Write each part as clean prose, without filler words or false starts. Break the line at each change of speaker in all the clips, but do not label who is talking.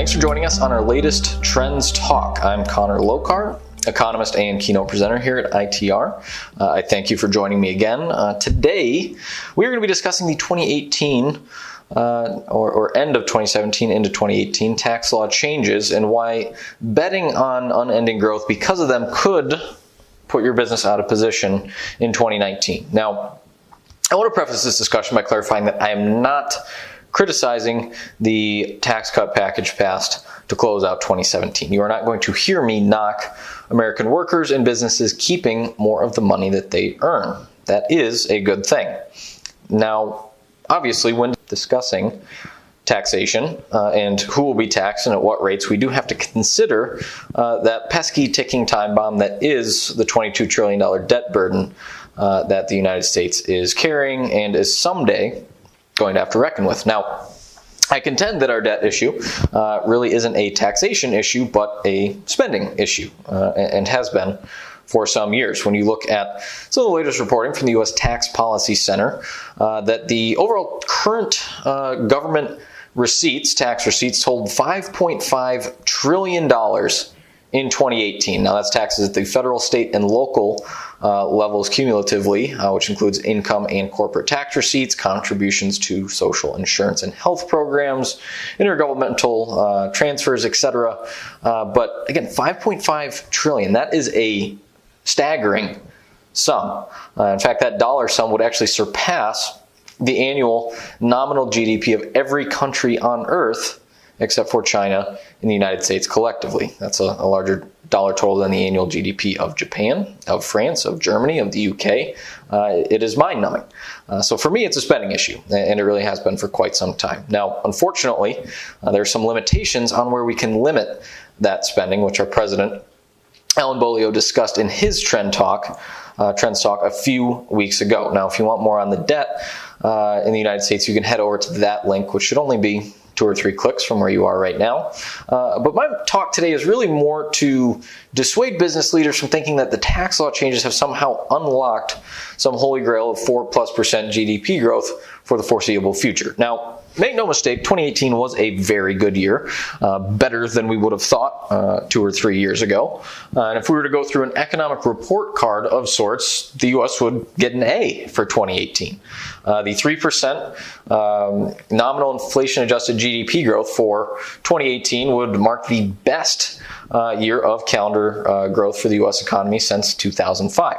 Thanks for joining us on our latest Trends Talk. I'm Connor Lokar, economist and keynote presenter here at ITR. I thank you for joining me again. Today, we are going to be discussing the 2018 or end of 2017 into 2018 tax law changes and why betting on unending growth because of them could put your business out of position in 2019. Now, I want to preface this discussion by clarifying that I am not criticizing the tax cut package passed to close out 2017. You are not going to hear me knock American workers and businesses keeping more of the money that they earn. That is a good thing. Now, obviously, when discussing taxation and who will be taxed and at what rates, we do have to consider that pesky ticking time bomb that is the $22 trillion debt burden that the United States is carrying and is someday going to have to reckon with. Now, I contend that our debt issue really isn't a taxation issue, but a spending issue, and has been for some years. When you look at some of the latest reporting from the U.S. Tax Policy Center, that the overall current government receipts, tax receipts, totaled $5.5 trillion in 2018. Now, that's taxes at the federal, state, and local levels cumulatively, which includes income and corporate tax receipts, contributions to social insurance and health programs, intergovernmental transfers, etc. But again, $5.5 trillion, that is a staggering sum. In fact, that dollar sum would actually surpass the annual nominal GDP of every country on Earth except for China and the United States collectively. That's a larger dollar total than the annual GDP of Japan, of France, of Germany, of the UK. It is mind-numbing. So for me, it's a spending issue, and it really has been for quite some time. Now, unfortunately, there are some limitations on where we can limit that spending, which our president, Alan Bolio, discussed in his Trends Talk a few weeks ago. Now, if you want more on the debt in the United States, you can head over to that link, which should only be 2 or 3 clicks from where you are right now. But my talk today is really more to dissuade business leaders from thinking that the tax law changes have somehow unlocked some holy grail of 4+% GDP growth for the foreseeable future. Now, make no mistake, 2018 was a very good year, better than we would have thought 2 or 3 years ago. And if we were to go through an economic report card of sorts, the U.S. would get an A for 2018. The 3% nominal inflation-adjusted GDP growth for 2018 would mark the best year of calendar growth for the U.S. economy since 2005.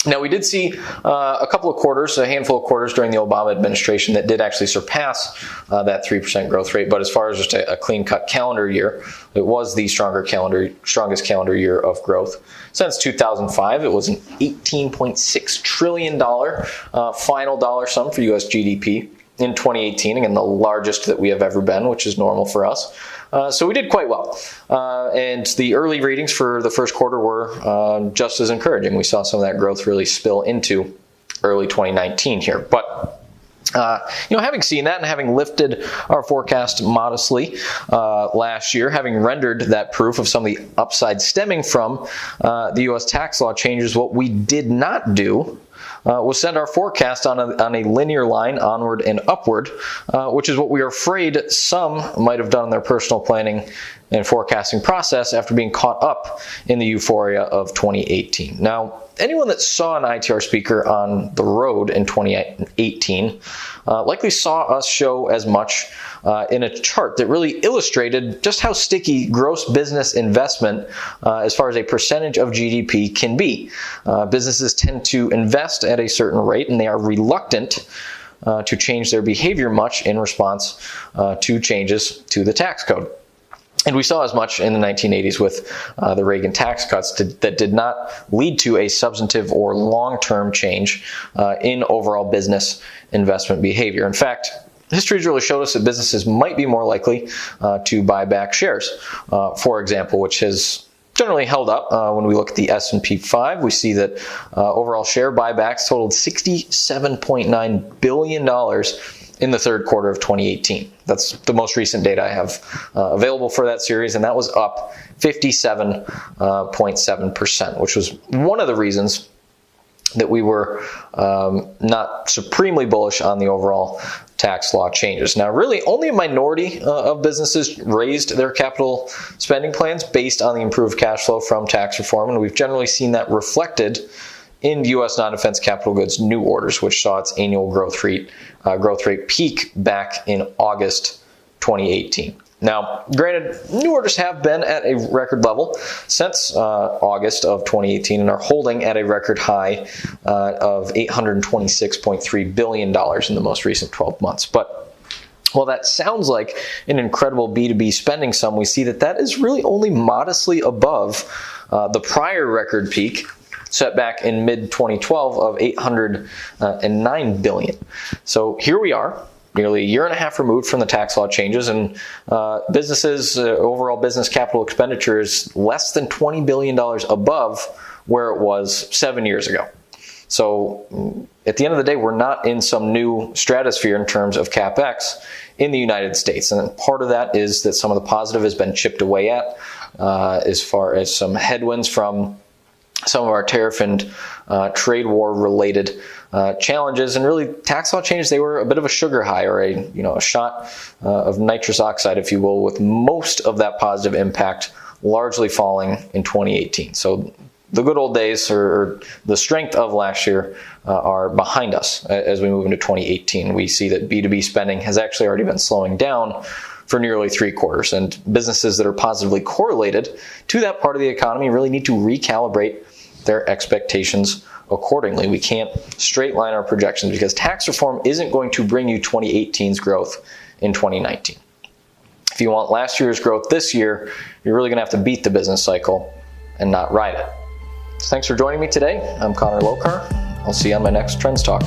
Now, we did see a couple of quarters, a handful of quarters during the Obama administration that did actually surpass that 3% growth rate. But as far as just a clean-cut calendar year, it was the strongest calendar year of growth since 2005. It was an $18.6 trillion final dollar sum for U.S. GDP in 2018, again, the largest that we have ever been, which is normal for us. So we did quite well. And the early readings for the first quarter were just as encouraging. We saw some of that growth really spill into early 2019 here. But having seen that and having lifted our forecast modestly last year, having rendered that proof of some of the upside stemming from the U.S. tax law changes, what we did not do was send our forecast on a linear line onward and upward, which is what we are afraid some might have done in their personal planning and forecasting process after being caught up in the euphoria of 2018. Now, anyone that saw an ITR speaker on the road in 2018 likely saw us show as much in a chart that really illustrated just how sticky gross business investment as far as a percentage of GDP can be. Businesses tend to invest at a certain rate, and they are reluctant to change their behavior much in response to changes to the tax code. And we saw as much in the 1980s with the Reagan tax cuts that did not lead to a substantive or long-term change in overall business investment behavior. In fact, history has really showed us that businesses might be more likely to buy back shares, for example, which has generally held up. When we look at the S&P 5, we see that overall share buybacks totaled $67.9 billion in the third quarter of 2018. That's the most recent data I have available for that series, and that was up 57.7%, which was one of the reasons that we were not supremely bullish on the overall tax law changes. Now, really, only a minority of businesses raised their capital spending plans based on the improved cash flow from tax reform, and we've generally seen that reflected in U.S. non-defense capital goods new orders, which saw its annual growth rate peak back in August 2018. Now, granted, new orders have been at a record level since August of 2018 and are holding at a record high of $826.3 billion in the most recent 12 months. But while that sounds like an incredible B2B spending sum, we see that is really only modestly above the prior record peak set back in mid-2012 of $809 billion. So here we are, nearly a year and a half removed from the tax law changes, and overall business capital expenditure is less than $20 billion above where it was 7 years ago. So at the end of the day, we're not in some new stratosphere in terms of CapEx in the United States. And part of that is that some of the positive has been chipped away at as far as some headwinds from some of our tariff and trade war related challenges, and really tax law changes. They were a bit of a sugar high, or a shot of nitrous oxide, if you will, with most of that positive impact largely falling in 2018. So the good old days, or the strength of last year, are behind us as we move into 2018. We see that B2B spending has actually already been slowing down for nearly 3 quarters, and businesses that are positively correlated to that part of the economy really need to recalibrate their expectations accordingly. We can't straight line our projections because tax reform isn't going to bring you 2018's growth in 2019. If you want last year's growth this year, you're really going to have to beat the business cycle and not ride it. So thanks for joining me today. I'm Connor Lokar. I'll see you on my next Trends Talk.